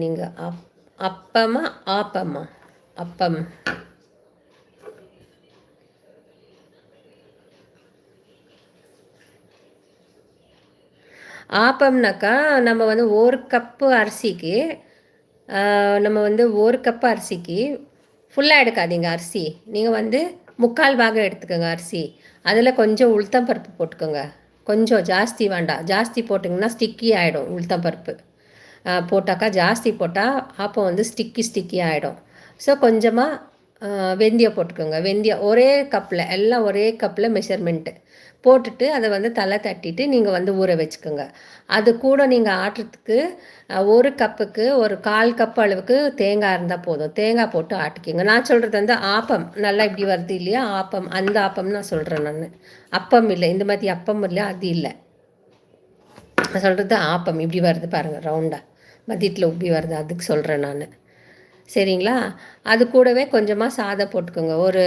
நீங்கள் அப்பமா ஆப்பமா? அப்பம். ஆப்பம்னாக்கா நம்ம வந்து 1 கப்பு அரிசிக்கு நம்ம வந்து 1 கப்பு அரிசிக்கு ஃபுல்லாக எடுக்காதீங்க அரிசி. நீங்கள் வந்து 3/4 பாகம் எடுத்துக்கோங்க அரிசி. அதில் கொஞ்சம் உளுத்தம் பருப்பு போட்டுக்கோங்க. கொஞ்சம் ஜாஸ்தி வேண்டாம். ஜாஸ்தி போட்டிங்கன்னா ஸ்டிக்கி ஆகிடும் உளுத்தம் பருப்பு. போட்டாக்கா ஜாஸ்தி போட்டால் ஆப்பம் வந்து ஸ்டிக்கி ஆகிடும். ஸோ கொஞ்சமாக வெந்தயம் போட்டுக்கோங்க. வெந்தயம் ஒரே கப்பில், எல்லாம் ஒரே கப்பில் மெஷர்மெண்ட்டு போட்டுட்டு அதை வந்து தலை தட்டிட்டு நீங்கள் வந்து ஊற வச்சுக்கோங்க. அது கூட நீங்கள் ஆட்டுறதுக்கு 1 கப்புக்கு ஒரு 1/4 கப் அளவுக்கு தேங்காய் இருந்தால் போதும். தேங்காய் போட்டு ஆட்டிக்கோங்க. நான் சொல்கிறது வந்து ஆப்பம் நல்லா இப்படி வருது இல்லையா, ஆப்பம், அந்த ஆப்பம் நான் சொல்கிறேன் நான். அப்பம் இல்லை, இந்த மாதிரி அப்பம் இல்லை, அது இல்லை. நான் சொல்கிறது ஆப்பம் இப்படி வருது பாருங்கள், ரவுண்டாக மதியத்தில் உப்பி வருது, அதுக்கு சொல்கிறேன் நான். சரிங்களா? அது கூடவே கொஞ்சமாக சாதம் போட்டுக்கோங்க. ஒரு